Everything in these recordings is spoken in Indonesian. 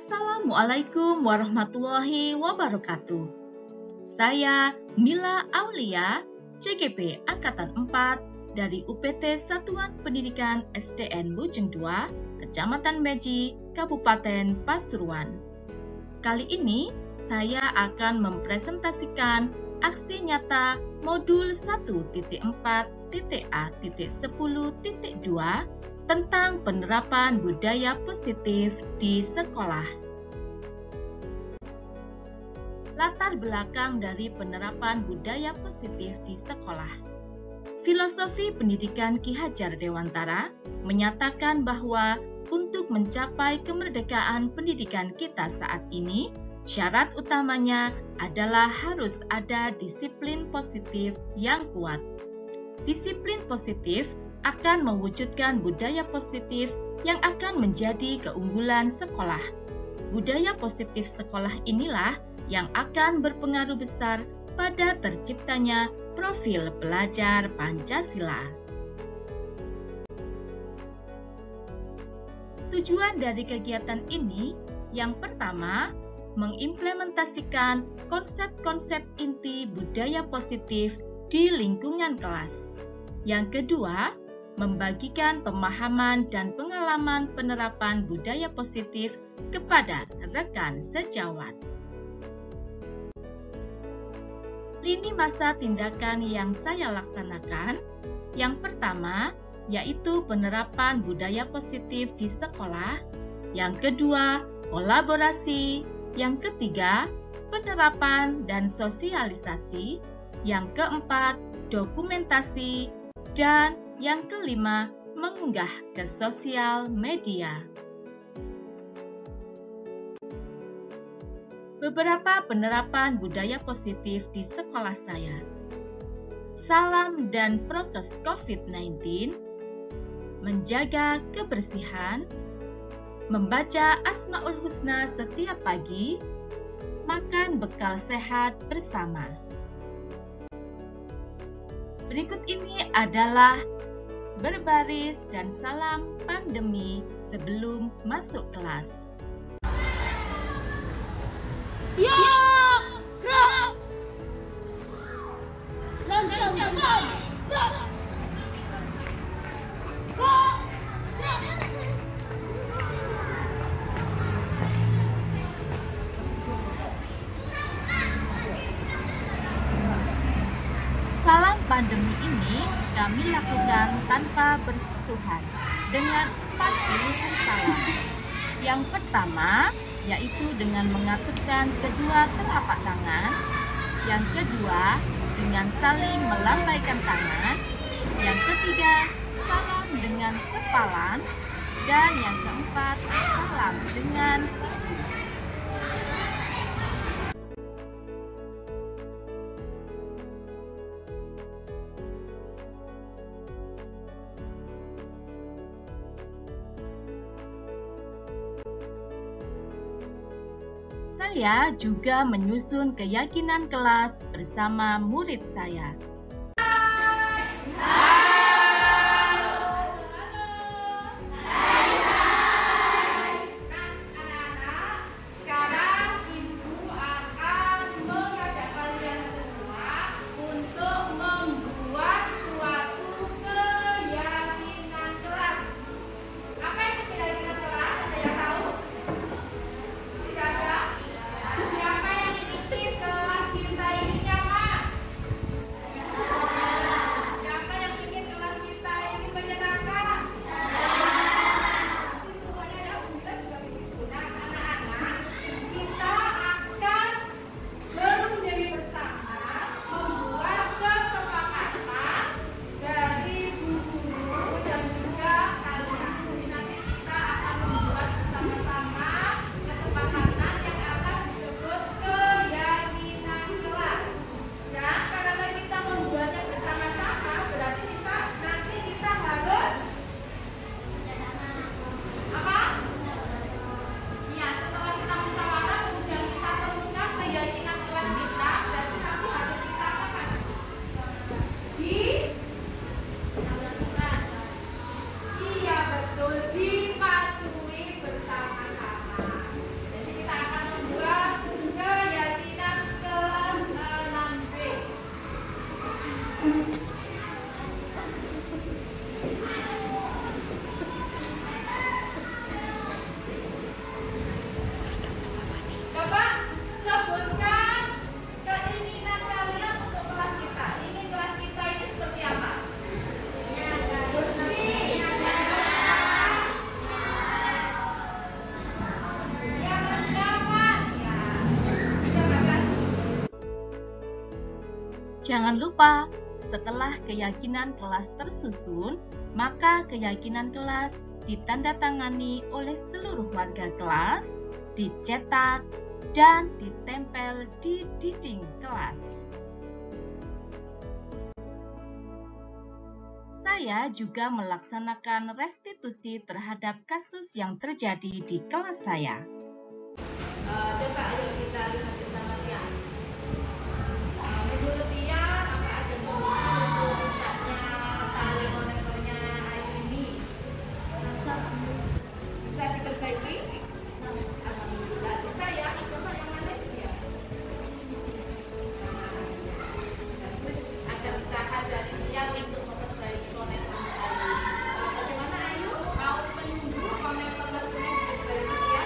Assalamualaikum warahmatullahi wabarakatuh. Saya Mila Aulia, CGP Angkatan 4 dari UPT Satuan Pendidikan SDN Bujeng 2, Kecamatan Meji, Kabupaten Pasuruan. Kali ini saya akan mempresentasikan aksi nyata modul 1.4.A.10.2 tentang penerapan budaya positif di sekolah. Latar belakang dari penerapan budaya positif di sekolah. Filosofi pendidikan Ki Hajar Dewantara menyatakan bahwa untuk mencapai kemerdekaan pendidikan kita saat ini, syarat utamanya adalah harus ada disiplin positif yang kuat. Disiplin positif akan mewujudkan budaya positif yang akan menjadi keunggulan sekolah. Budaya positif sekolah inilah yang akan berpengaruh besar pada terciptanya profil pelajar Pancasila. Tujuan dari kegiatan ini yang pertama, mengimplementasikan konsep-konsep inti budaya positif di lingkungan kelas. Yang kedua, membagikan pemahaman dan pengalaman penerapan budaya positif kepada rekan sejawat. Lini masa tindakan yang saya laksanakan, yang pertama yaitu penerapan budaya positif di sekolah, yang kedua kolaborasi, yang ketiga penerapan dan sosialisasi, yang keempat dokumentasi, dan yang kelima mengunggah ke sosial media. Beberapa penerapan budaya positif di sekolah saya. Salam dan prokes COVID-19, menjaga kebersihan, membaca Asmaul Husna setiap pagi, makan bekal sehat bersama. Berikut ini adalah berbaris dan salam pandemi sebelum masuk kelas. Siap, gerak. Langsung gerak. Salam pandemi ini kami lakukan tanpa bersentuhan dengan 4 pilihan salam. Yang pertama yaitu dengan mengaturkan kedua telapak tangan, yang kedua dengan saling melambaikan tangan, yang ketiga salam dengan kepalan, dan yang keempat salam dengan siku. Saya juga menyusun keyakinan kelas bersama murid saya. Jangan lupa, setelah keyakinan kelas tersusun, maka keyakinan kelas ditandatangani oleh seluruh warga kelas, dicetak, dan ditempel di dinding kelas. Saya juga melaksanakan restitusi terhadap kasus yang terjadi di kelas saya. Coba ayo kita lihat bersama ya. Menurut dia, apa ada solusi untuk rusaknya tali konektornya air ini? Bisa diperbaiki? Alhamdulillah. Bisa ya? Coba yang mana itu ya? Terus ada usaha dari dia untuk memperbaiki konektor air. Bagaimana Ayu? Mau menunggu konektor mesinnya diperbaiki ya?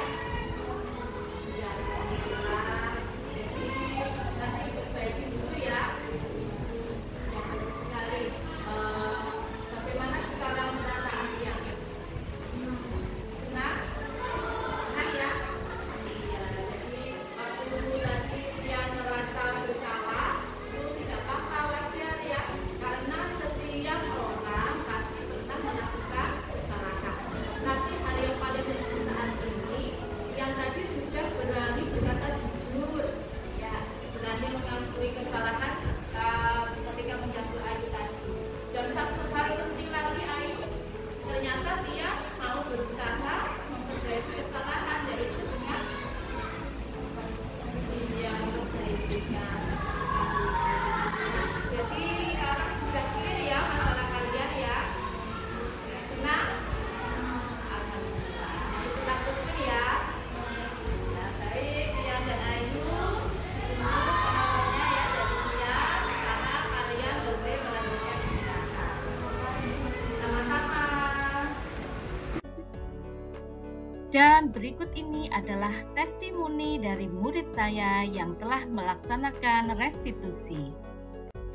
Dan berikut ini adalah testimoni dari murid saya yang telah melaksanakan restitusi.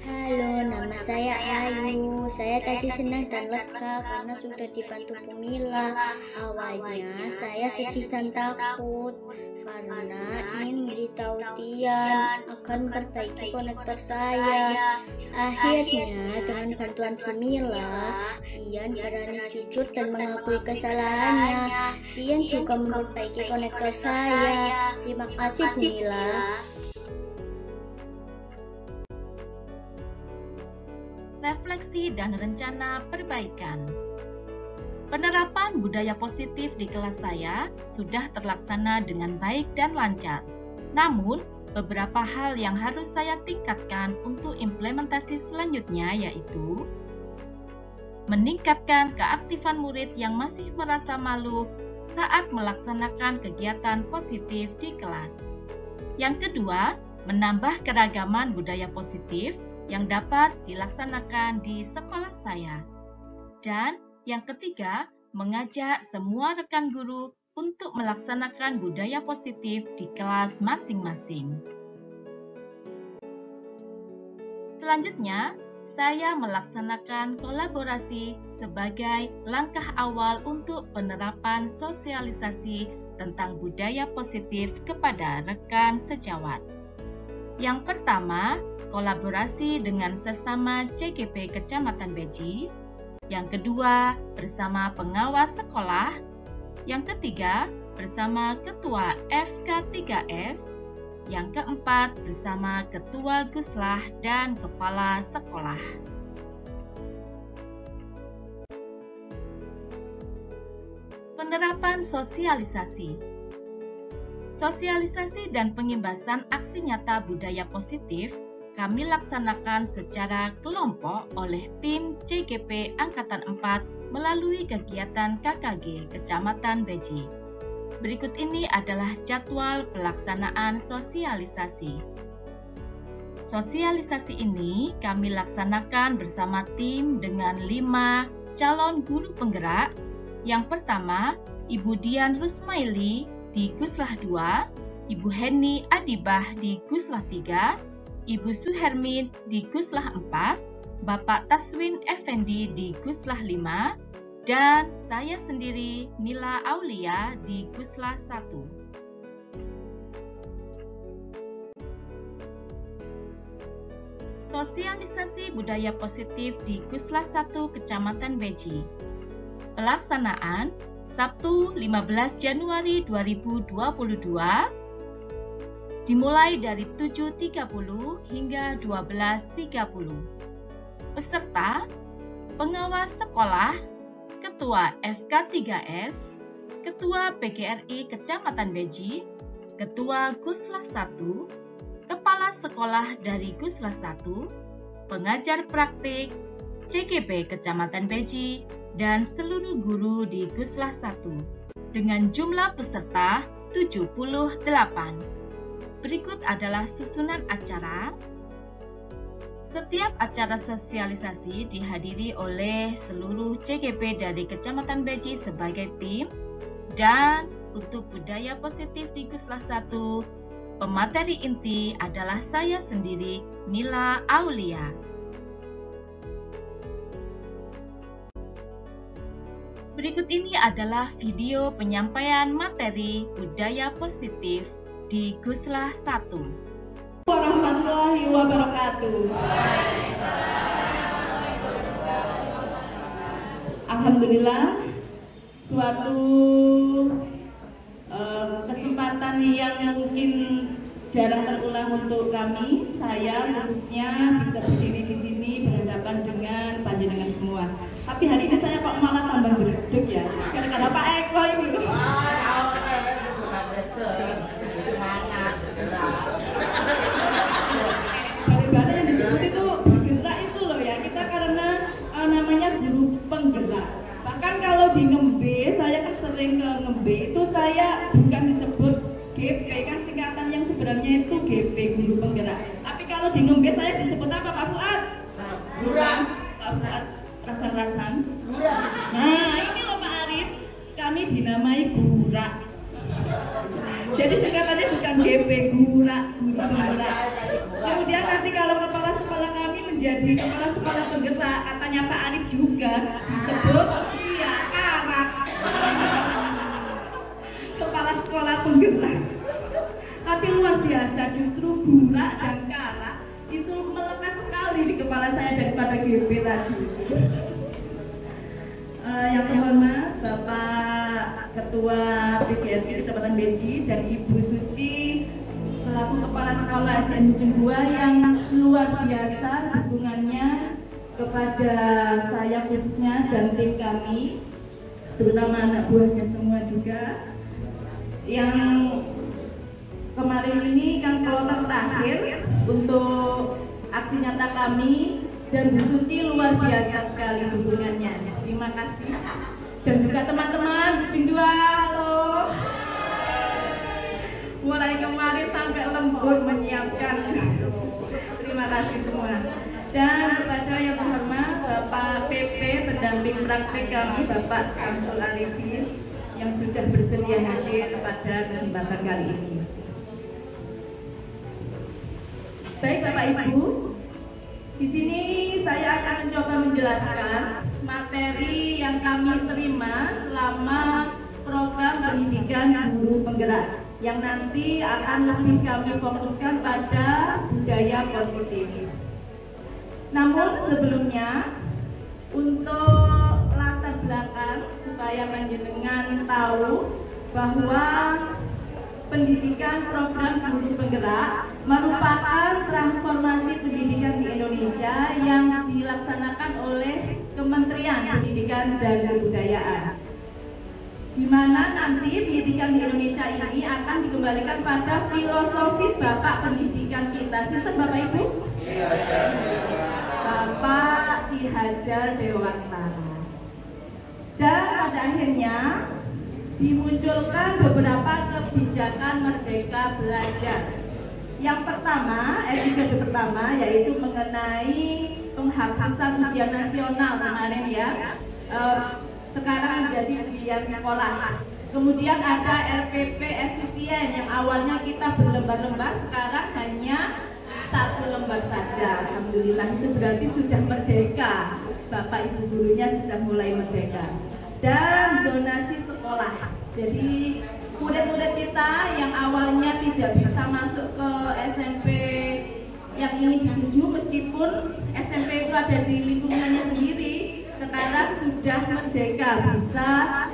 Halo, nama saya Ayu. Saya tadi senang dan lega karena sudah dibantu Bu Mila. Awalnya saya sedih dan takut karena ingin memberitahu Tian akan memperbaiki konektor saya. Akhirnya dengan bantuan Bu Mila, Tian berani jujur dan mengakui kesalahannya. Tian juga memperbaiki konektor saya. Terima kasih Bu Mila. Refleksi dan rencana perbaikan. Penerapan budaya positif di kelas saya sudah terlaksana dengan baik dan lancar. Namun, beberapa hal yang harus saya tingkatkan untuk implementasi selanjutnya yaitu meningkatkan keaktifan murid yang masih merasa malu saat melaksanakan kegiatan positif di kelas. Yang kedua, menambah keragaman budaya positif yang dapat dilaksanakan di sekolah saya. Dan yang ketiga, mengajak semua rekan guru untuk melaksanakan budaya positif di kelas masing-masing. Selanjutnya, saya melaksanakan kolaborasi sebagai langkah awal untuk penerapan sosialisasi tentang budaya positif kepada rekan sejawat. Yang pertama, kolaborasi dengan sesama CGP Kecamatan Beji. Yang kedua, bersama pengawas sekolah. Yang ketiga, bersama Ketua FK3S. Yang keempat, bersama Ketua Guslah dan Kepala Sekolah. Penerapan sosialisasi. Sosialisasi dan pengimbasan aksi nyata budaya positif kami laksanakan secara kelompok oleh tim CGP Angkatan 4 melalui kegiatan KKG Kecamatan Beji. Berikut ini adalah jadwal pelaksanaan sosialisasi. Sosialisasi ini kami laksanakan bersama tim dengan 5 calon guru penggerak. Yang pertama, Ibu Dian Rusmaili di Guslah 2, Ibu Heni Adibah di Guslah 3, Ibu Suhermin di Guslah 4, Bapak Taswin Effendi di Guslah 5, dan saya sendiri Mila Aulia di Guslah 1. Sosialisasi Budaya Positif di Guslas 1 Kecamatan Beji. Pelaksanaan Sabtu 15 Januari 2022 dimulai dari 7.30 hingga 12.30. Peserta, pengawas sekolah, Ketua FK3S, Ketua PGRI Kecamatan Beji, Ketua Guslas 1, Kepala Sekolah dari Guslas 1, pengajar praktik, CGP Kecamatan Beji, dan seluruh guru di Guslas 1 dengan jumlah peserta 78. Berikut adalah susunan acara. Setiap acara sosialisasi dihadiri oleh seluruh CGP dari Kecamatan Beji sebagai tim, dan untuk budaya positif di Guslas 1, pemateri inti adalah saya sendiri, Mila Aulia. Berikut ini adalah video penyampaian materi budaya positif di Guslas 1. Warahmatullahi wabarakatuh. Alhamdulillah, suatu kesempatan yang mungkin jarang terulang untuk kami. Saya khususnya bisa berdiri di sini berhadapan dengan panjenengan semua. Tapi hari ini saya kok malah tambah duduk ya, karena Pak Eko ini. Bagaimana yang disebut itu bergerak itu loh ya, kita karena namanya guru penggerak. Bahkan kalau di ngembe, saya kan sering ke ngembe itu saya bukan disebut GP, kan singkatan yang sebenarnya itu GP, guru penggerak. Tapi kalau di ngembe saya disebut apa Pak Fuad? Gurang. Pak Fuad, rasan-rasan. Nah ini loh Pak Arif, kami dinamai gurak. Jadi singkatannya bukan GP, gurak, guru penggerak. Kemudian nanti kalau kepala sekolah kami menjadi kepala sekolah penggerak, katanya Pak Arif juga disebut iya karak. Kepala sekolah penggerak. Tapi luar biasa, justru gurak dan karak itu melekat sekali di kepala saya daripada GP tadi. Yang terhormat Bapak Ketua PGRI Kecamatan Beji dan Ibu Suci selaku Kepala Sekolah SDN Bujung 2 yang luar biasa dukungannya kepada saya khususnya dan tim kami, terutama anak buahnya semua juga, yang kemarin ini kan kloter terakhir untuk aksi nyata kami, dan Bu Suci luar biasa sekali dukungannya. Terima kasih. Dan juga teman-teman Bujung 2, halo. Mulai kemarin sampai lembur menyiapkan. Terima kasih semua. Dan kepada yang terhormat Bapak PP pendamping praktik kami, Bapak Samsul Arifin, yang sudah bersedia hadir pada kesempatan kali ini. Baik Bapak Ibu, di sini saya akan mencoba menjelaskan materi yang kami terima selama program pendidikan guru penggerak, yang nanti akan lebih kami fokuskan pada budaya positif. Namun sebelumnya, untuk latar belakang supaya panjenengan tahu bahwa pendidikan program guru penggerak merupakan transformasi pendidikan di Indonesia yang dilaksanakan oleh Kementerian Pendidikan dan Kebudayaan, di mana nanti pendidikan di Indonesia ini akan dikembalikan pada filosofis Bapak pendidikan kita. Sinten Bapak Ibu? Bapak Ki Hajar Dewantara. Dan pada akhirnya dimunculkan beberapa kebijakan Merdeka Belajar. Yang pertama, episode pertama yaitu mengenai penghapusan ujian nasional kemarin ya. Sekarang menjadi ujian sekolah. Kemudian ada RPP efisien yang awalnya kita berlembar-lembar, sekarang hanya 1 lembar saja. Alhamdulillah, itu berarti sudah merdeka. Bapak Ibu gurunya sudah mulai merdeka. Dan zonasi sekolah. Jadi murid-murid kita yang awalnya tidak bisa masuk ke SMP yang ingin dituju, meskipun SMP itu ada di lingkungannya sendiri, sekarang sudah merdeka, bisa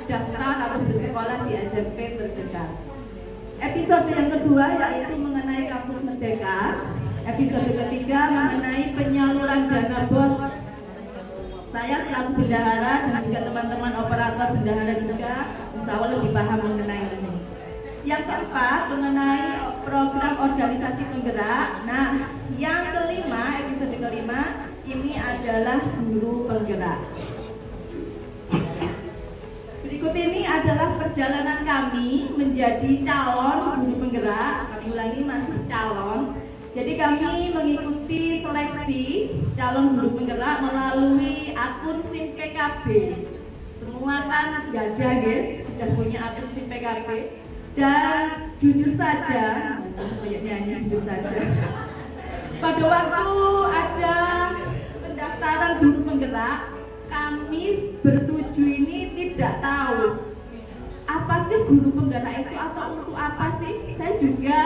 daftar atau bersekolah di SMP terdekat. Episode yang kedua yaitu mengenai kampus merdeka. Episode ketiga mengenai penyaluran dana BOS. Saya selaku bendahara dan juga teman-teman operator bendahara juga insya Allah lebih paham mengenai ini. Yang keempat mengenai program organisasi penggerak. Nah, yang kelima, episode kelima ini adalah guru penggerak. Berikut ini adalah perjalanan kami menjadi calon guru penggerak. Kami ulangi, masih calon. Jadi kami mengikuti seleksi calon guru penggerak melalui akun SIM PKB. Semua kan gajah ya, sudah punya akun SIM PKB. Dan jujur saja, jujur saja, pada waktu ada pendaftaran guru penggerak, kami bertuju ini tidak tahu apa sih guru penggerak itu atau untuk apa sih. Saya juga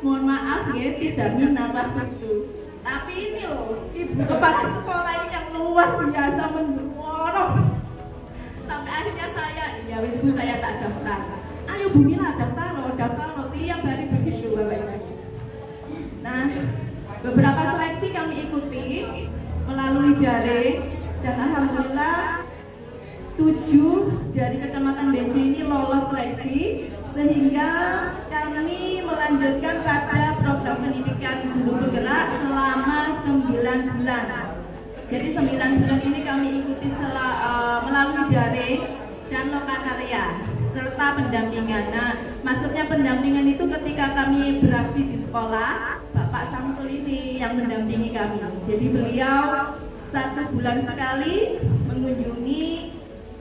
mohon maaf ya tidak minat waktu itu. Tapi ini loh, ibu kepala sekolah ini yang luar biasa mendorong. Sampai akhirnya saya, ya wis Bu, saya tak daftar. Ayo Bu Mila daftar loh, tiap hari begitu Bapak Ibu. Nah, beberapa seleksi kami ikuti melalui daring dan alhamdulillah 7 dari Kecamatan Beji ini lolos seleksi, sehingga kami melanjutkan pada program pendidikan guru penggerak selama 9 bulan. Jadi 9 bulan ini kami ikuti melalui daring dan lokakarya serta pendampingan. Nah, maksudnya pendampingan itu ketika kami beraksi di sekolah, Bapak Samsul ini yang mendampingi kami. Jadi beliau 1 bulan sekali mengunjungi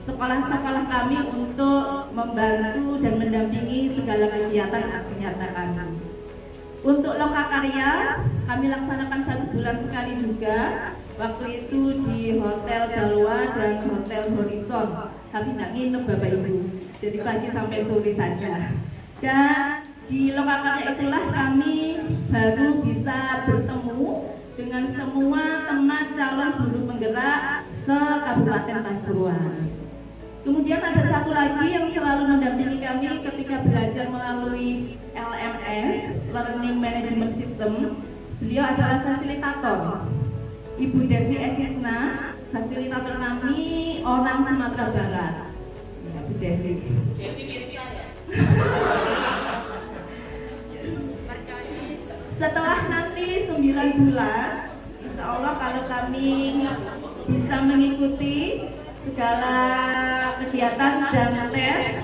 sekolah-sekolah kami untuk membantu dan mendampingi segala kegiatan aksi nyata kami. Untuk lokakarya kami laksanakan 1 bulan sekali juga. Waktu itu di Hotel Dalwa dan Hotel Horizon. Kami tidak nginep Bapak Ibu, jadi pagi sampai sore saja. Dan di lokakarya itulah kami baru bisa bertemu dengan semua teman calon guru penggerak se-Kabupaten Pasuruan. Kemudian ada satu lagi yang selalu mendampingi kami ketika belajar melalui LMS, Learning Management System. Beliau adalah fasilitator, Ibu Devi Esisna, fasilitator kami orang Sumatera Barat. Ya, Bu Devi. Devi mirip saya. Setelah nanti 9 bulan, insya Allah kalau kami bisa mengikuti segala kegiatan dan tes,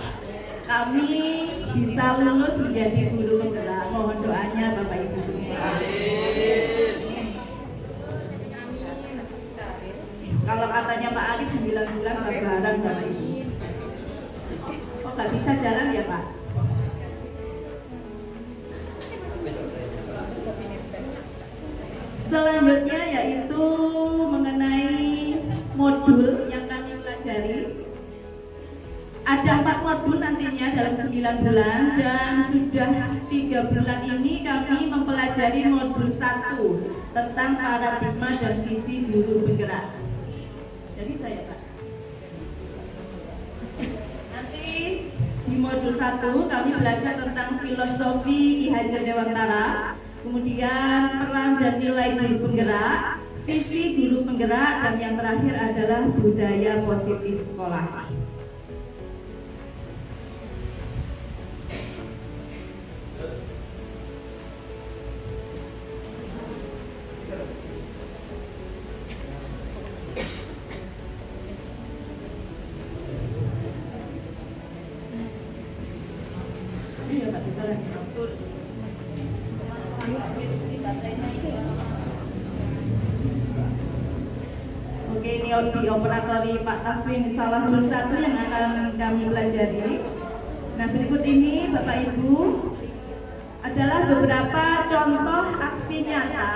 kami bisa lulus menjadi guru penggerak. Mohon doanya Bapak Ibu semua. Kalau katanya Pak Ali 9 bulan lebaran Bapak Ibu. Oh, nggak bisa jalan ya Pak? Selanjutnya yaitu mengenai modul yang kami pelajari. Ada 4 modul nantinya dalam 9 bulan, dan sudah 3 bulan ini kami mempelajari modul 1 tentang paradigma dan visi guru penggerak. Jadi saya Pak. Nanti di modul 1 kami belajar tentang filosofi Ki Hajar Dewantara, kemudian peran dan nilai guru penggerak, visi guru penggerak, dan yang terakhir adalah budaya positif sekolah. Oke, ini di operatori Pak Taswin salah satu yang akan kami pelajari. Nah, berikut ini Bapak Ibu adalah beberapa contoh aksi nyata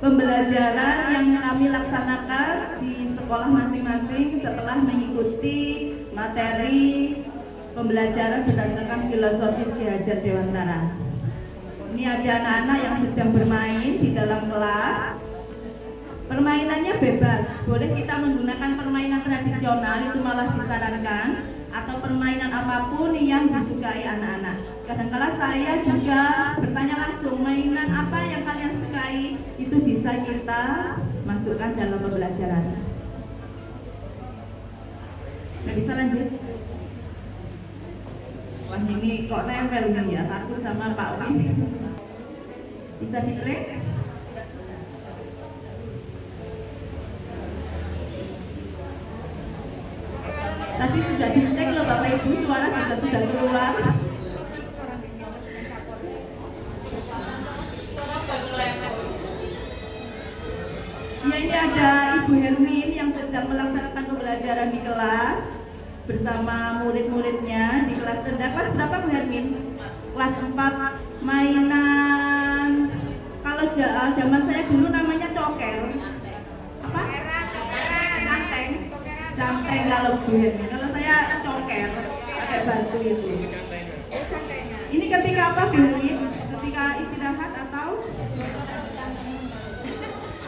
pembelajaran yang kami laksanakan di sekolah masing-masing setelah mengikuti materi pembelajaran berdasarkan filosofi Ki Hajar Dewantara. Ini ada anak-anak yang sedang bermain di dalam kelas. Permainannya bebas, boleh kita menggunakan permainan tradisional, itu malah disarankan, atau permainan apapun yang disukai anak-anak. Kadang-kala saya juga bertanya langsung, mainan apa yang kalian sukai, itu bisa kita masukkan dalam pembelajaran. Nggak bisa lanjut? Wah, ini kok nempel ini ya, takut sama Pak Win. Bisa di-play? Tadi sudah dicek loh Bapak Ibu, suara juga sudah keluar. Ya, ini ada Ibu Hermin yang sedang melaksanakan pembelajaran di kelas bersama murid-muridnya di kelas rendah. Kelas berapa Bu Hermin? Kelas 4. Mainan, kalau zaman saya dulu namanya coker. Apa? Canteng. Canteng kalau Bu Hermin. Kalau saya coker, pakai batu itu. Ini ketika apa Bu Hermin? Ketika istirahat atau?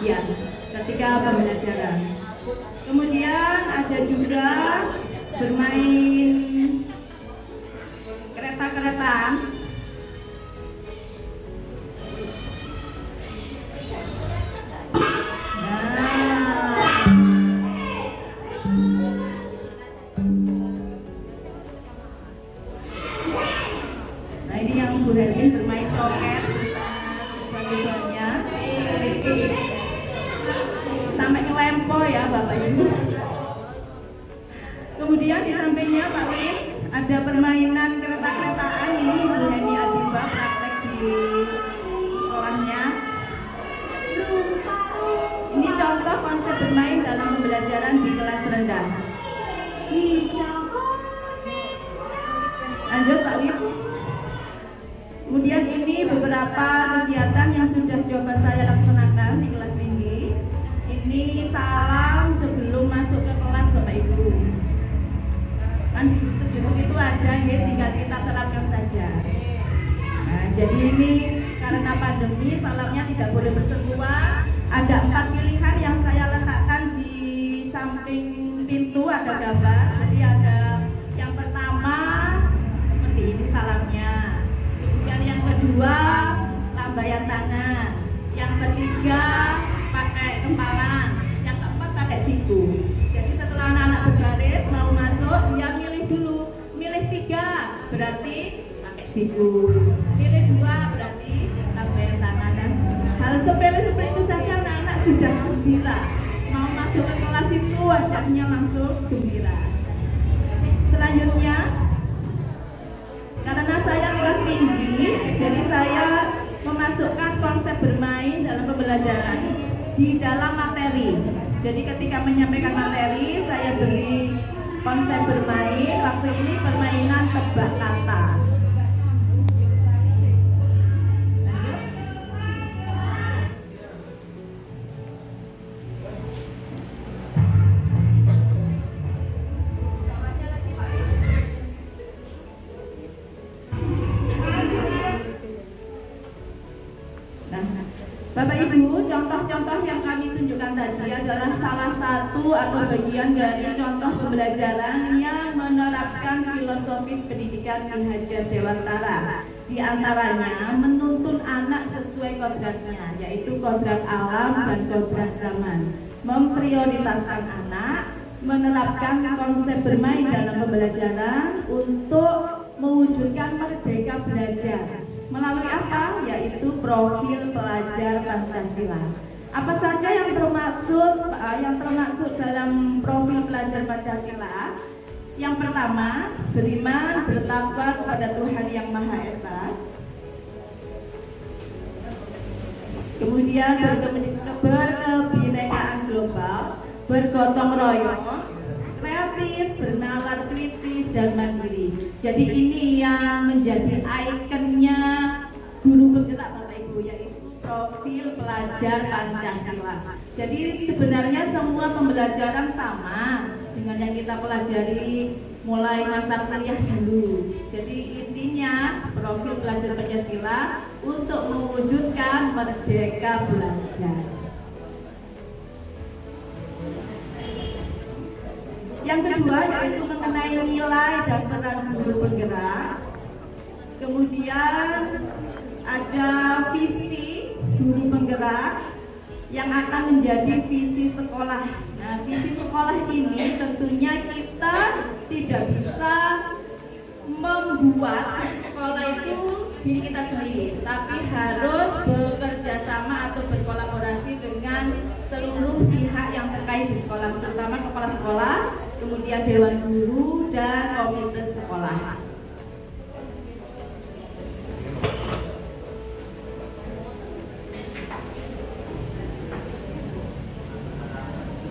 Ya, ketika pembelajaran. Kemudian ada juga bermain kereta-keretaan. Nah, ini yang Bu Hermin bermain coket siswa-siswanya. Sampai ngelempo ya Bapak Ibu. Kemudian di sampingnya Pak Win ada permainan kereta-keretaan. Ini Bu Heni Adiba praktek di sekolahnya. Ini contoh konsep bermain dalam pembelajaran di kelas rendah. Lanjut Pak Win. Kemudian ini beberapa kegiatan yang sudah coba saya laksanakan di kelas tinggi. Ini salam sebelum masuk ke kelas Bapak Ibu. Kan di buku itu ada ya, tinggal kita terapkan saja. Nah, jadi ini karena pandemi salamnya tidak boleh bersentuhan. Ada 4 pilihan yang saya letakkan di samping pintu, ada gambar. Jadi ada yang pertama seperti ini salamnya. Kemudian yang kedua lambaian tangan. Yang ketiga pakai kempalan. Yang keempat pakai siku. Jadi setelah anak-anak berbaris mau masuk, dia milih dulu. Milih 3 berarti pakai siku. Milih 2 berarti lambaian tangan. Dan hal sepele seperti itu saja anak-anak sudah gembira. Mau masuk ke kelas itu wajahnya langsung gembira. Selanjutnya, karena saya kelas tinggi, jadi saya memasukkan konsep bermain dalam pembelajaran di dalam materi. Jadi ketika menyampaikan materi, saya beri konsep bermain. Waktu ini permainan tebak kata. Bapak Ibu, contoh-contoh yang kami tunjukkan tadi adalah salah satu atau bagian dari contoh pembelajaran yang menerapkan filosofis pendidikan Ki Hajar Dewantara. Di antaranya menuntun anak sesuai kodratnya, yaitu kodrat alam dan kodrat zaman. Memprioritaskan anak, menerapkan konsep bermain dalam pembelajaran untuk mewujudkan merdeka belajar. Melalui apa? Yaitu profil pelajar Pancasila. Apa saja yang termaksud dalam profil pelajar Pancasila? Yang pertama, beriman, bertakwa kepada Tuhan Yang Maha Esa. Kemudian berkebinekaan global, bergotong royong, kreatif, bernalar kritis, dan mandiri. Jadi ini yang menjadi ikonnya guru bergerak Bapak Ibu, yaitu profil pelajar Pancasila. Jadi sebenarnya semua pembelajaran sama dengan yang kita pelajari mulai masa kuliah dulu. Jadi intinya profil belajar Pancasila untuk mewujudkan merdeka belajar. Yang kedua yaitu mengenai nilai dan peran guru penggerak. Kemudian ada visi guru penggerak yang akan menjadi visi sekolah. Nah, visi sekolah ini tentunya kita tidak bisa membuat sekolah itu diri kita sendiri, tapi harus bekerja sama atau berkolaborasi dengan seluruh pihak yang terkait di sekolah, terutama kepala sekolah, kemudian dewan guru dan komite sekolah.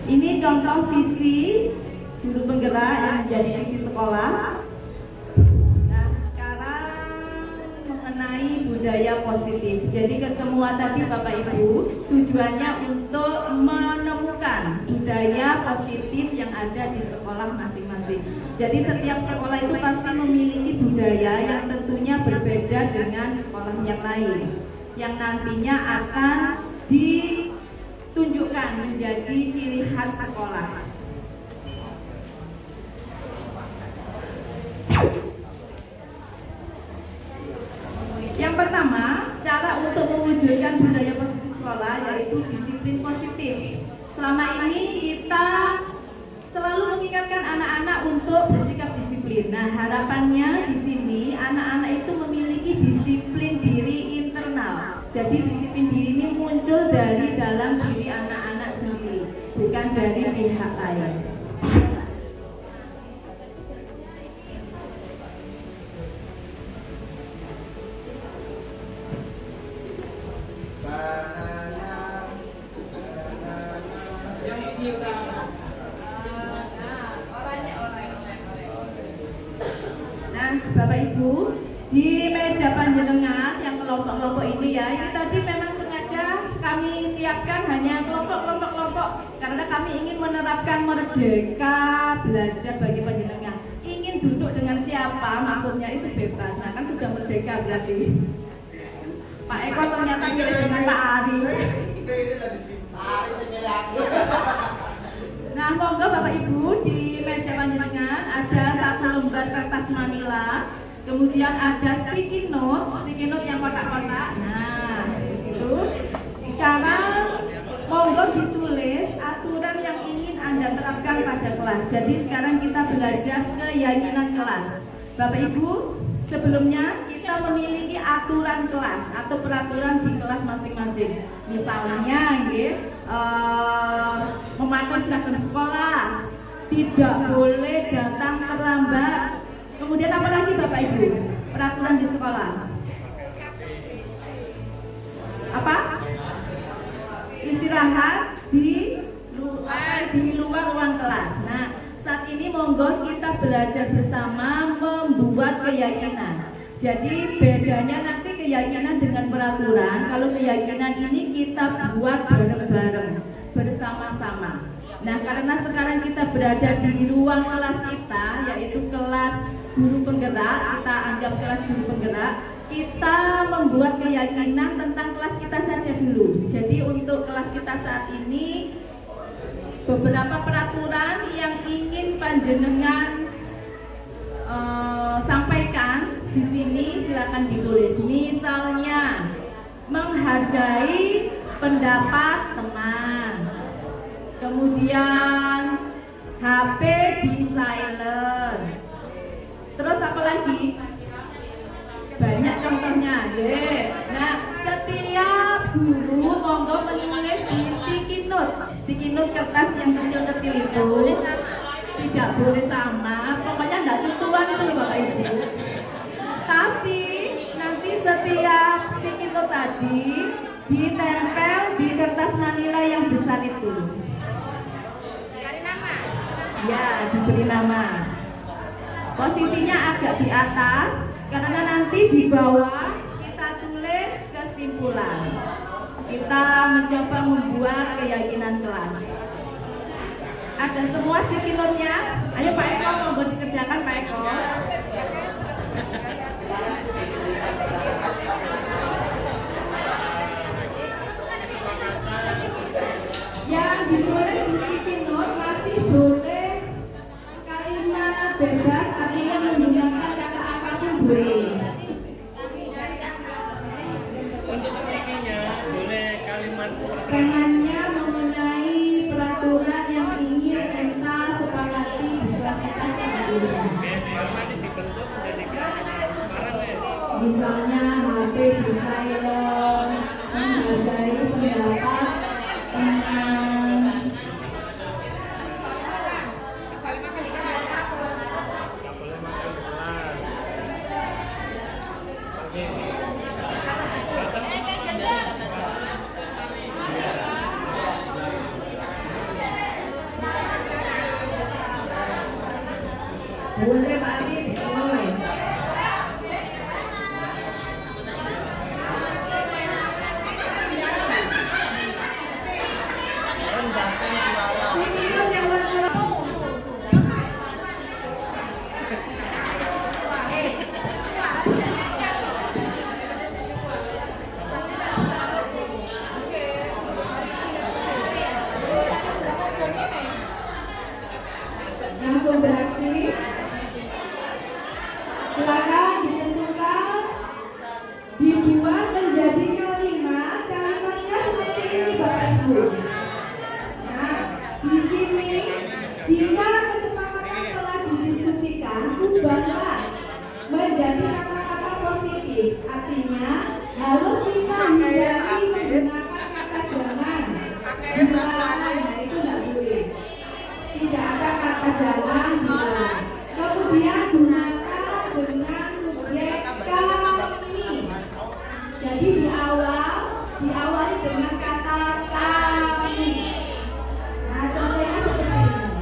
Ini contoh visi guru penggerak yang menjadi visi sekolah. Nah, sekarang mengenai budaya positif. Jadi ke semua tadi Bapak Ibu, tujuannya untuk menemukan budaya positif yang ada di sekolah masing-masing. Jadi setiap sekolah itu pasti memiliki budaya yang tentunya berbeda dengan sekolah yang lain, yang nantinya akan ditunjukkan menjadi ciri khas sekolah. Yang pertama, cara untuk mewujudkan budaya positif sekolah yaitu disiplin positif. Selama ini kita selalu mengingatkan anak-anak untuk bersikap disiplin. Nah, harapannya di sini anak-anak itu memiliki disiplin diri internal. Jadi disiplin diri ini muncul dari dalam diri anak-anak sendiri, bukan dari pihak lain. Nah, Bapak Ibu, di meja panjenengan yang kelompok-kelompok ini ya, ini tadi memang sengaja kami siapkan hanya kelompok-kelompok karena kami ingin menerapkan merdeka belajar bagi panjenengan. Ingin duduk dengan siapa, maksudnya itu bebas. Nah, kan sudah merdeka berarti. Pak Eko ternyata milih dengan Pak Ari. Nah, monggo Bapak Ibu, di meja panjenengan ada satu lembar kertas manila, kemudian ada sticky note yang kotak-kotak. Nah, itu. Sekarang monggo ditulis aturan yang ingin Anda terapkan pada kelas. Jadi sekarang kita belajar keyakinan kelas. Bapak Ibu, sebelumnya kita memiliki aturan kelas atau peraturan di kelas masing-masing. Misalnya, memakai seragam sekolah, tidak boleh datang terlambat. Kemudian apa lagi Bapak Ibu? Peraturan di sekolah. Apa? Istirahat di luar ruang kelas. Nah, saat ini monggo kita belajar bersama membuat keyakinan. Jadi bedanya nanti keyakinan dengan peraturan. Kalau keyakinan ini kita buat bareng-bareng, bersama-sama. Nah, karena sekarang kita berada di ruang kelas kita, yaitu kelas guru penggerak, kita anggap kelas guru penggerak, kita membuat keyakinan tentang kelas kita saja dulu. Jadi untuk kelas kita saat ini, beberapa peraturan yang ingin panjenengan sampaikan di sini silakan ditulis. Misalnya, menghargai pendapat teman. Kemudian HP di silent. Terus apa lagi? Banyak contohnya, deh. Nah, setiap guru monggo menulis di sticky note kertas yang kecil-kecil itu. Tidak boleh sama, pokoknya nggak tutuan itu Bapak Ibu. Tapi nanti setiap sticky note tadi ditempel di kertas manila yang besar itu. Ya, diberi nama. Posisinya agak di atas, karena nanti di bawah kita tulis kesimpulan. Kita mencoba membuat keyakinan kelas. Ada semua sticky note-nya. Ayo Pak Eko, mau dikerjakan Pak Eko. boleh. Untuk speakingnya boleh kalimat Temanya mengenai peraturan yang ingin kita sepakati di kelas kita sendiri. nanti dibentuk menjadi sekarang ya. Misalnya HP di silent, menghargai pendapat teman. Boleh Pak Arif, boleh. Rendahkan suara. Ini yang warna langsung beraksi. Silakan ditentukan, dibuat menjadi kalimat. Kalimatnya seperti ini Bapak Ibu. Nah, di sini jika kesepakatan telah didiskusikan, ubahlah menjadi kata-kata positif. Artinya harus kita hindari menggunakan kata jangan. Dilarang, nah itu tidak boleh. Tidak ada kata jangan dilarang. Kemudian gunakan dengan subjek kami. Jadi diawali dengan kata kami. Nah, contohnya seperti ini.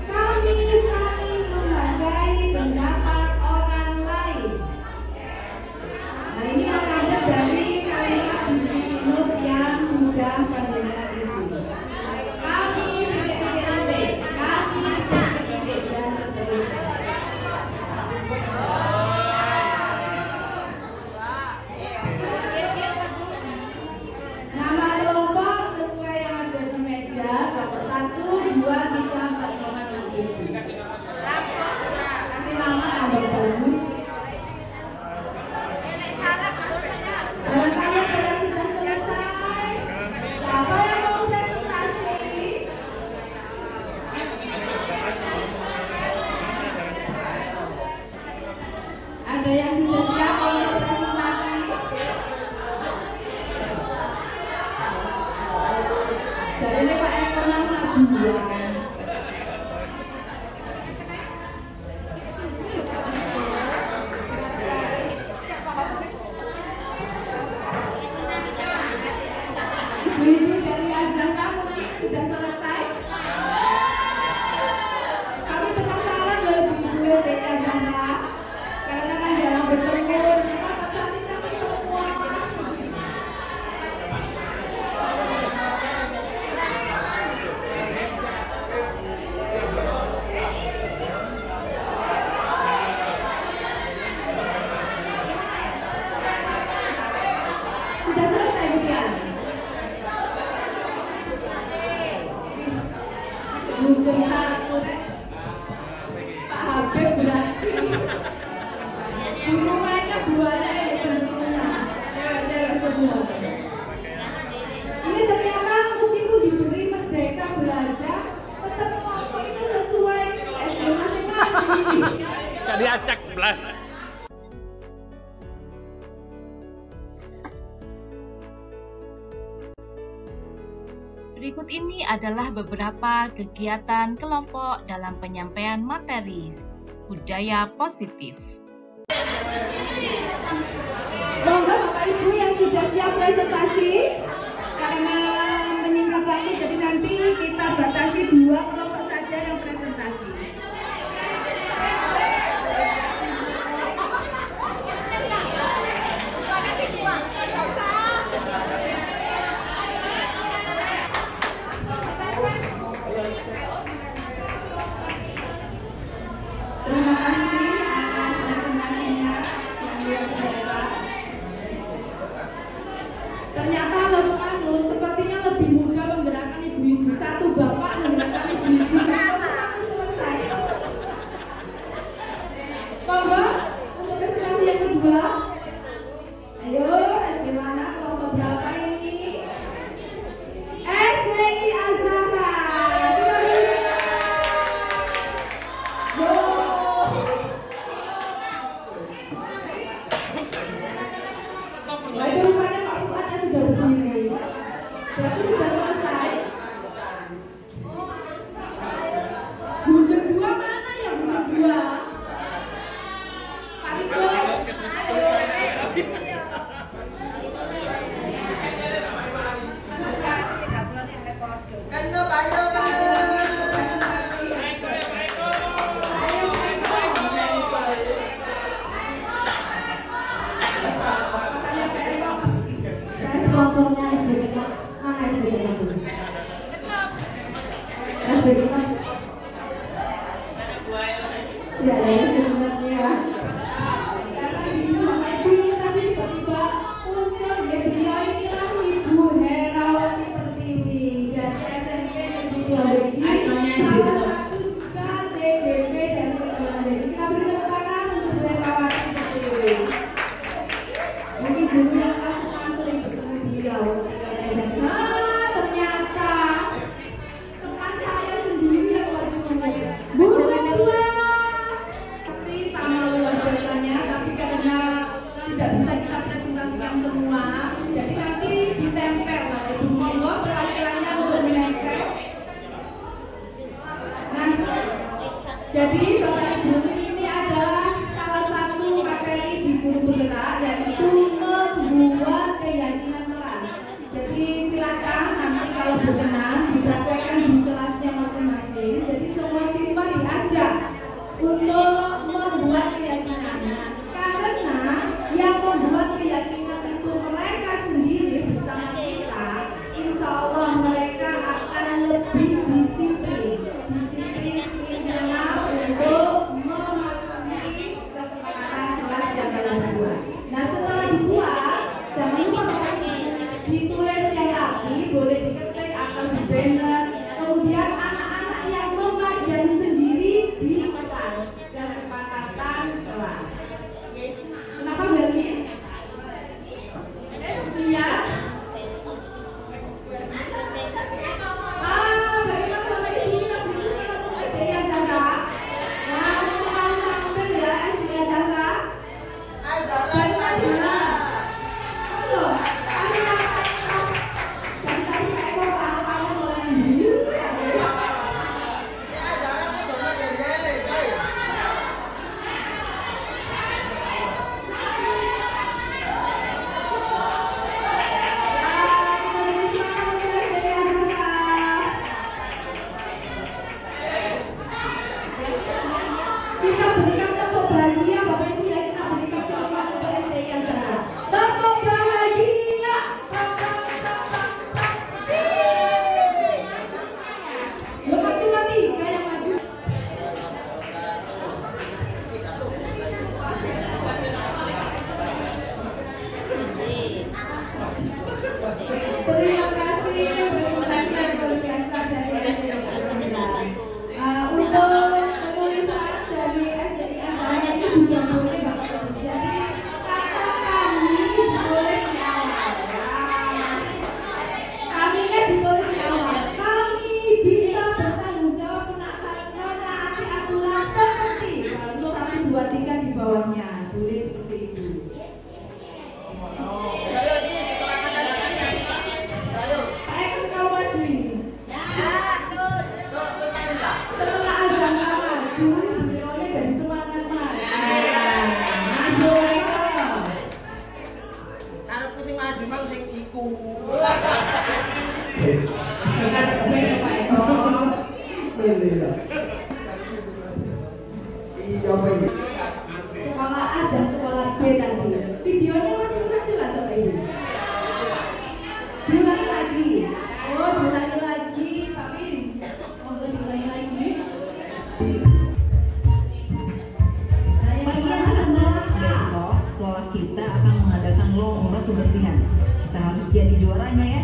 Kami saling menghargai pendapat orang lain. Nah, ini mengajar dari kalimat disebut yang sudah mendengar itu. Kami titik-titik, kami titik-titik, dan seterusnya. Nama kelompok sesuai yang ada di meja, kelompok 1, 2, 3, 4, 5, 6, 7. Kasih nama tambah bagus. Barangkali ada yang sudah selesai. Siapa yang mau presentasi? Ada yang sudah siap untuk presentasi? Jadi ini Pak yang pernah ngajuan. Ibu dari Azhaka mungkin sudah selesai. Kami penasaran loh Ibu dari Azhaka, karena kan dalam bertemu kita cantik-cantik semua. Sudah selesai bukan? Muncul satu Pak Habib beraksi. Dulu mereka duanya yang bentuknya cewek-cewek semua. Ini ternyata meskipun diberi merdeka belajar, tetap kelompok itu sesuai SD masing-masing. Gak diacak belah. Berikut ini adalah beberapa kegiatan kelompok dalam penyampaian materi budaya positif. Monggo Bapak Ibu yang sudah siap presentasi, karena menyingkat waktu jadi nanti kita batasi 2 kelompok saja yang presentasi. Terima kasih atas presentasinya yang luar biasa. Ternyata sepertinya lebih mudah menggerakkan ibu-ibu. Satu bapak menggerakkan 2. Ayo, SD mana kelompok berapa ini? SDI Azhara. Yo. Itu rupanya Pak Fuadnya sudah berdiri. Berarti sudah selesai. Bujur 2 mana ya, bujur 2? Pak Riko. Sponsornya SDK, mana SDK itu? SDK. Ya, sebenarnya. Tapi tiba-tiba muncul beliau inilah Ibu Herawati Pertiwi dan SMP Negeri 2 salah satu juga DPP dari Kejuruan. Kita beri tepuk tangan untuk Bu Herawati Pertiwi. Mungkin dulu yang pasukan sering bertemu beliau. Nah, ternyata teman saya sendiri yang wajib Bu Ketua. Sama luar biasanya, tapi karena tidak bisa kita presentasikan semua, jadi nanti ditempel oleh Bu Monggo perwakilannya untuk menempel. Nah, jadi Bapak Ibu ini adalah salah satu materi di guru bergerak, yaitu membuat keyakinan kelas. Jadi silakan nanti kalau berkenan dipraktekkan di kelasnya masing-masing. Jadi semua siswa diajak untuk membuat keyakinannya, karena yang membuat keyakinan itu mereka sendiri bersama kita, insya Allah mereka akan lebih disiplin internal untuk mematuhi kesepakatan kelas yang kalian buat. Nah, setelah dibuat, jangan lupa ditulis yang rapi, boleh diketik atau di banner. Kemudian anak-anak yang memajang sendiri di kelas kesepakatan kelas. Kenapa berarti? Iya. Bagaimana sama ini kita berdua untuk SDI Azhara? Nah, untuk kamu tampil ya SDI Azhara. Azhara. Halo. Dari ekor apa-apa mulai biru. Kita berikan tepuk bahagia, Bapak Ibu ya, kita berikan selamat untuk SDI Azhara. Tepuk bahagia. Lo maju nanti, kayak maju. Terima kasih penjelasan luar biasa dari SDI Azhara. Untuk penulisan dari SDI Azhara itu juga boleh Bapak Ibu. Jadi kata kami boleh di awal. Kami-nya ditulis di awal. Kami bisa bertanggung jawab menaati aturan seperti lalu 1, 2, 3 di bawahnya. Tulis seperti itu. Ayo kau maju ini. Setelah azan maju, beliaunya jadi semangat mas. Maju Eko. Karepku sing maju mang sing iku. Sekolah A dan sekolah B tadi. Videonya masih belum jelas Bapak Ibu. Diulangi lagi. Oh, diulangi lagi, tapi mau diulangi lagi. Besok sekolah kita akan mengadakan lomba kebersihan. Kita harus jadi juaranya ya.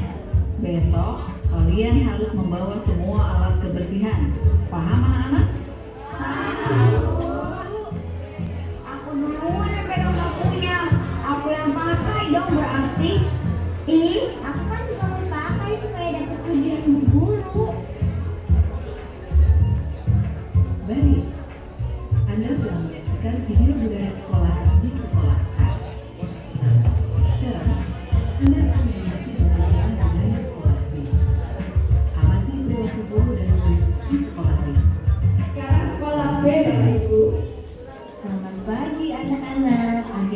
Besok kalian harus membawa semua alat kebersihan. Paham anak-anak? Aku dulu yang pengen punya.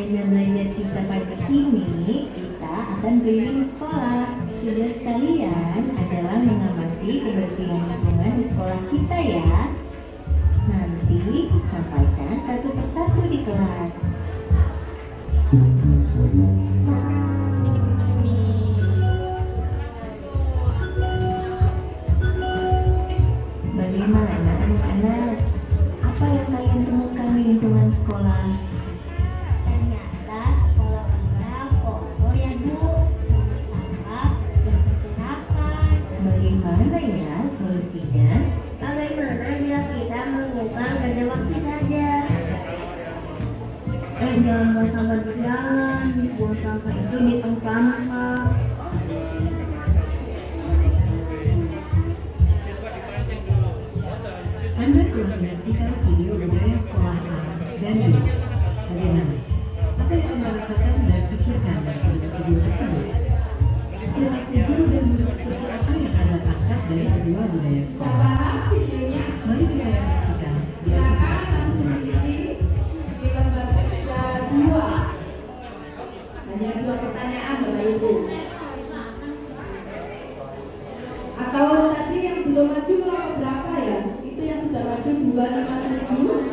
saatnya belajar kita pagi ini, kita akan keliling sekolah. Tugas kalian adalah mengamati kebersihan lingkungan di sekolah kita ya. Nanti sampaikan satu persatu di kelas. Bagaimana anak-anak? Apa yang kalian temukan di lingkungan sekolah? Ternyata sekolah kita kotor ya Bu, sampah dan berserakan. Bagaimana ya solusinya? Bagaimana bila kita melakukan pada waktu saja? Jangan buang sampah di jalan, buang sampah itu di tong sampah. Anda telah menyaksikan video budaya sekolah dan B. Bagaimana? Apa yang Anda rasakan dan pikirkan dari video tersebut? Perilaku guru dan murid seperti apa yang Anda tangkap dari kedua budaya sekolah? Mari kita saksikan video Di lembar kerja 2 hanya 2 pertanyaan Bapak Ibu. Atau tadi yang belum maju kelompok berapa ya? Itu yang sudah maju 257.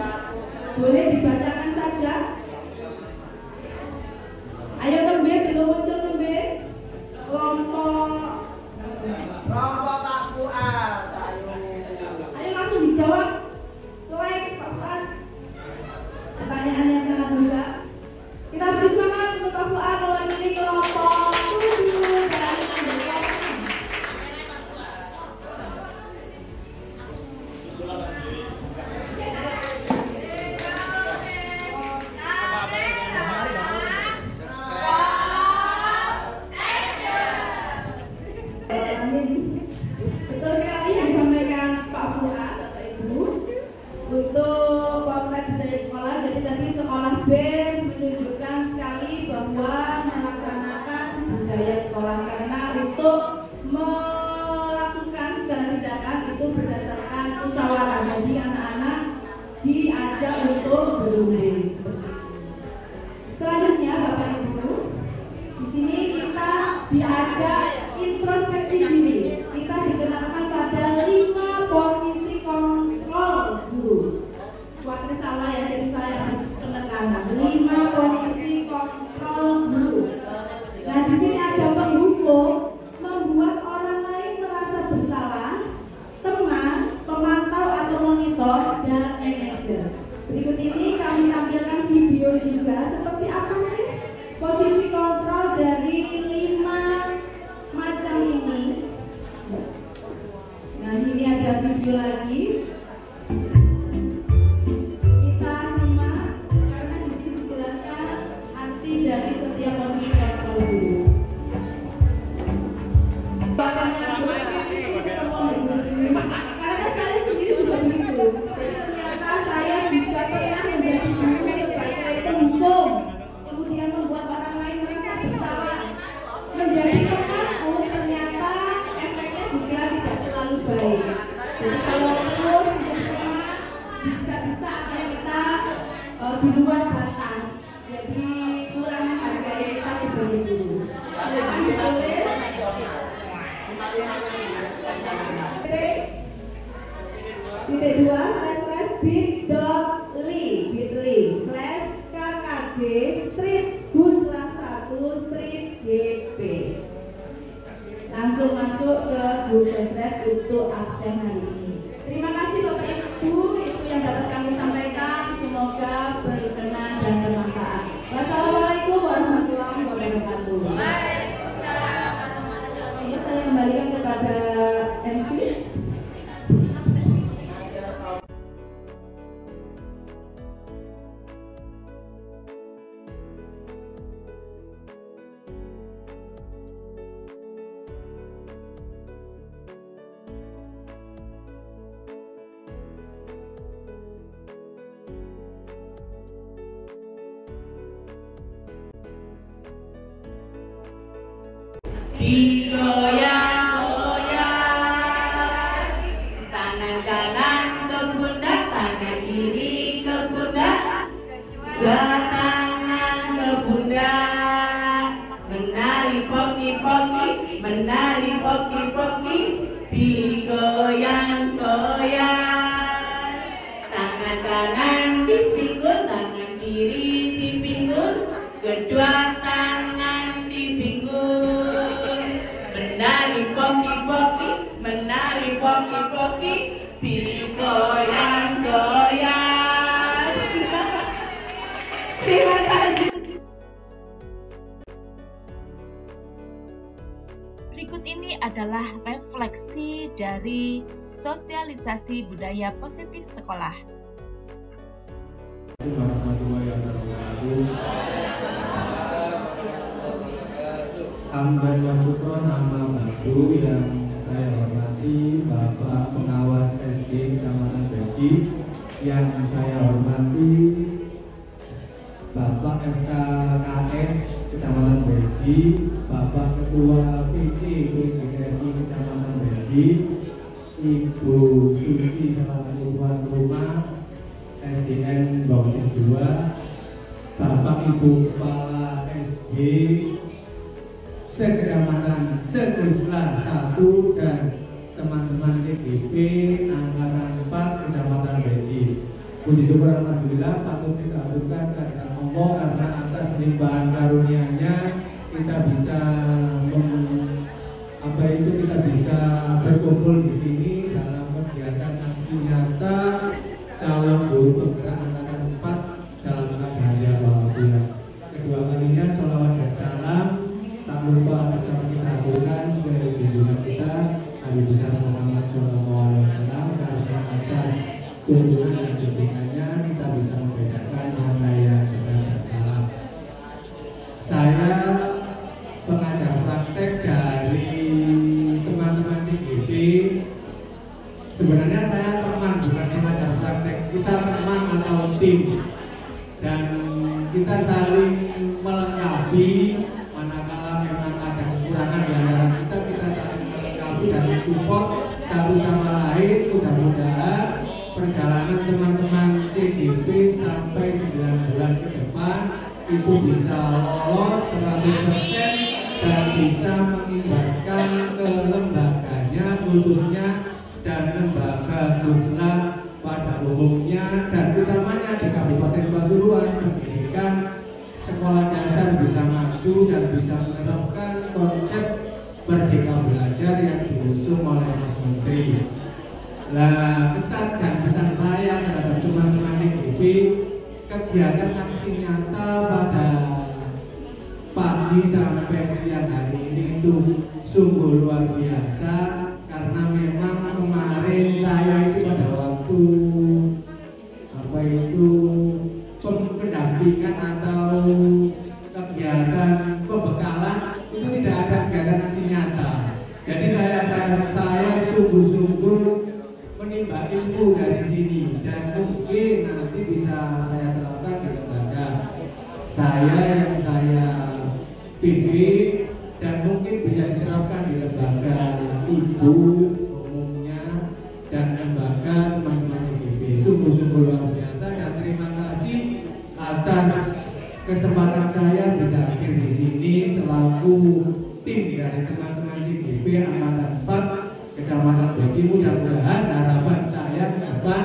Boleh dibacakan saja. Ayo Tembe, belum muncul Tembe. Kelompok Pak Fuad. Ayo langsung dijawab. Like Pak Fuad. Pertanyaan yang sangat mudah. Kita beri semangat untuk Pak Fuad mewakili kelompok 7 dan betul sekali yang disampaikan Pak Fuad, Bapak Ibu. Untuk Wapret budaya sekolah, jadi tadi sekolah B menunjukkan sekali bahwa melaksanakan budaya sekolah karena untuk melakukan segala tindakan itu berdasarkan musyawarah. Jadi anak-anak diajak untuk berunding. Selanjutnya Bapak Ibu, di sini kita diajak introspeksi diri. Kita dikenalkan pada 5 posisi kontrol guru. Kuatnya salah ya, jadi saya harus penekanan. 5 posisi kontrol guru. Nah di sini ada penghukum, membuat orang lain merasa bersalah, teman, pemantau atau monitor, dan manajer. Berikut ini kami tampilkan video juga seperti apa sih posisi kontrol dari 5 macam ini. Nah ini ada video lagi. Kita simak karena di sini dijelaskan arti dari setiap posisi kontrol dulu. Karena saya sendiri juga begitu. Ternyata saya juga pernah menjadi guru sebagai penghukum, kemudian membuat orang lain merasa bersalah. Menjadi temanku ternyata efeknya juga tidak selalu baik. Jadi kalau terus menjadi teman, bisa-bisa akan kita di luar batas. Jadi kurang menghargai kita sebagai guru. Silakan ditulis. Titik 2 /bit.ly/kkg /bus/1/gp. Langsung masuk ke Google Drive untuk absen hari ini. Terima kasih Bapak Ibu, itu yang dapat kami sampaikan. Semoga berkenan dan bermanfaat. Wassalamualaikum warahmatullahi wabarakatuh. Waalaikumsalam warahmatullahi wabarakatuh. Saya kembalikan kepada MC. Digoyang-goyang, tangan kanan ke pundak, tangan kiri ke pundak, dua tangan ke kedua tangan dipinggul, menari poki-poki, menari poki-poki, digoyang-goyang. Terima kasih. Berikut ini adalah refleksi dari sosialisasi budaya positif sekolah. Warahmatullahi wabarakatuh. Hamdan wa syukron amma ba'du. Yang saya hormati Bapak Pengawas SD Kecamatan Beji, yang saya hormati Bapak RKKS Kecamatan Beji, Bapak Ketua PC PGSI Kecamatan Beji, Ibu Suci selaku tuan rumah SDN Baucen 2, Bapak Ibu Kepala SD Sekecamatan Segusla 1 dan teman-teman CGP Angkatan 4 Kecamatan Beji. Puji syukur alhamdulillah patut kita haturkan kehadirat Allah karena atas limpahan karunia-Nya kita bisa kita bisa berkumpul di sini dalam kegiatan aksi nyata calon guru penggerak angkatan 4 dalam rangka Hari Walaupun. Kedua kalinya sholawat dan salam tak lupa kita haturkan ke junjungan kita Nabi besar Muhammad SAW karena atas kunjungan dan bimbingannya kita bisa membedakan mana yang benar dan salah. Saya pengajar praktek dari teman-teman CGP. Sebenarnya saya teman, bukan pengajar praktek. Kita teman atau tim, dan kita saling melengkapi. Manakala memang ada kekurangan di antara kita saling melengkapi dan support satu sama lain. Mudah-mudahan perjalanan teman-teman CGP sampai 9 bulan ke depan itu bisa lolos 100% dan bisa mengimbaskan ke lembaganya khususnya dan lembaga Gusla pada umumnya dan utamanya di Kabupaten Pasuruan pendidikan sekolah dasar bisa maju dan bisa menerapkan konsep Merdeka Belajar yang diusung oleh Mas Menteri. Nah, kesan dan pesan saya terhadap teman-teman CGP, kegiatan aksi nyata pada pagi sampai siang hari ini itu sungguh luar biasa karena memang kemarin saya itu pada waktu pendampingan atau kegiatan pembekalan itu tidak ada kegiatan aksi nyata. Jadi saya sungguh-sungguh menimba ilmu dari sini dan mungkin nanti bisa saya terapkan di lembaga saya yang saya pimpin dan mungkin bisa diterapkan di lembaga ibu umumnya dan lembaga teman-teman CGP. Sungguh-sungguh luar biasa dan terima kasih atas kesempatan saya bisa hadir di sini selaku tim dari teman-teman CGP Angkatan 4 Kecamatan Beji. Mudah-mudahan harapan saya ke depan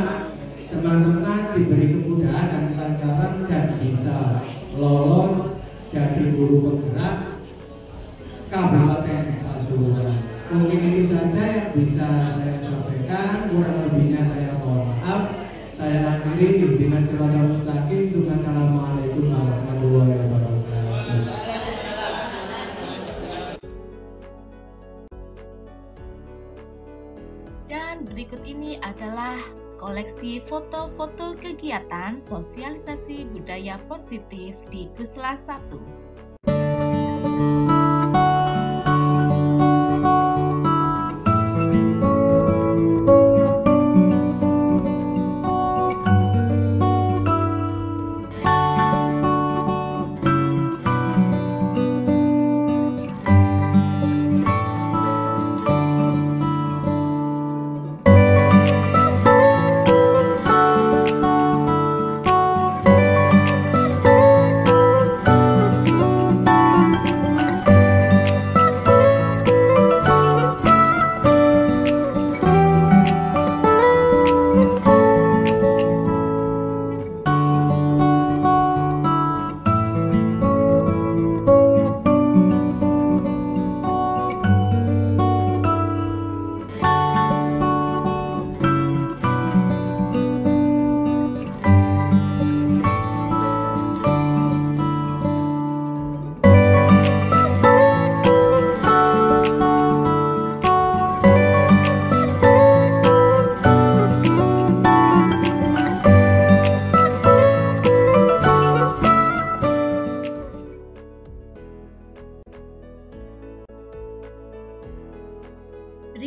teman-teman diberi kemudahan dan kelancaran dan bisa lolos jadi guru penggerak Kabupaten Pasuruan. Mungkin itu saja yang bisa saya sampaikan, kurang lebihnya saya mohon maaf. Saya akhiri dengan siratal mustaqim. Wassalamualaikum warahmatullahi wabarakatuh. Dan berikut ini adalah koleksi foto-foto kegiatan sosialisasi budaya positif di Gusla 1.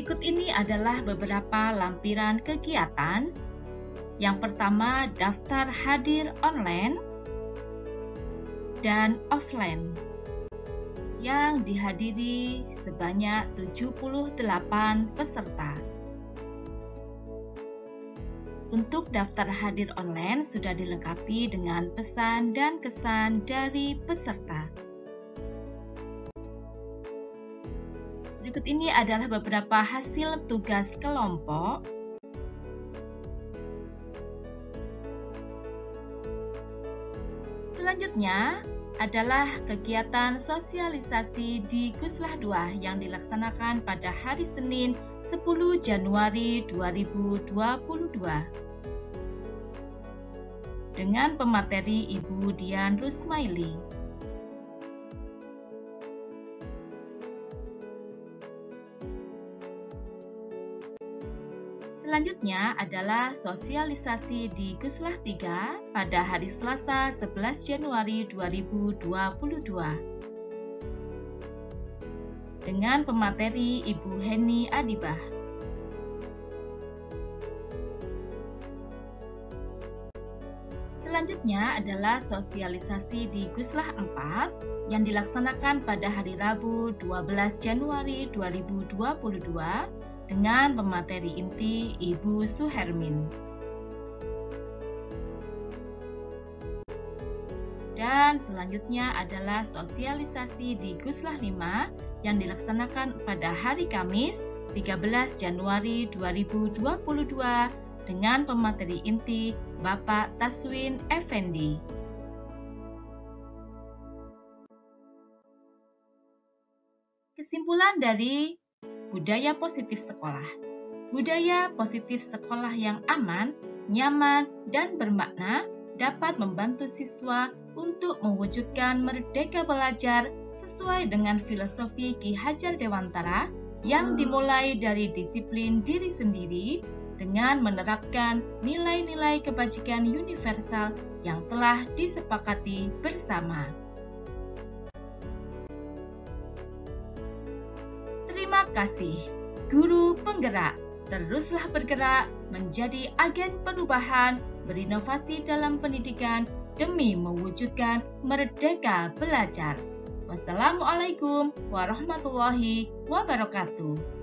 Berikut ini adalah beberapa lampiran kegiatan. Yang pertama, daftar hadir online dan offline yang dihadiri sebanyak 78 peserta. Untuk daftar hadir online sudah dilengkapi dengan pesan dan kesan dari peserta. Berikut ini adalah beberapa hasil tugas kelompok. Selanjutnya adalah kegiatan sosialisasi di Guslah 2 yang dilaksanakan pada hari Senin 10 Januari 2022 dengan pemateri Ibu Dian Rusmaili. Selanjutnya adalah sosialisasi di Guslah 3 pada hari Selasa 11 Januari 2022 dengan pemateri Ibu Heni Adibah. Selanjutnya adalah sosialisasi di Guslah 4 yang dilaksanakan pada hari Rabu 12 Januari 2022 dengan pemateri inti Ibu Suhermin. Dan selanjutnya adalah sosialisasi di Guslah 5 yang dilaksanakan pada hari Kamis 13 Januari 2022 dengan pemateri inti Bapak Taswin Effendi. Kesimpulan dari budaya positif sekolah. Budaya positif sekolah yang aman, nyaman, dan bermakna dapat membantu siswa untuk mewujudkan merdeka belajar sesuai dengan filosofi Ki Hajar Dewantara yang dimulai dari disiplin diri sendiri dengan menerapkan nilai-nilai kebajikan universal yang telah disepakati bersama. Terima kasih, guru penggerak. Teruslah bergerak menjadi agen perubahan, berinovasi dalam pendidikan demi mewujudkan merdeka belajar. Wassalamualaikum warahmatullahi wabarakatuh.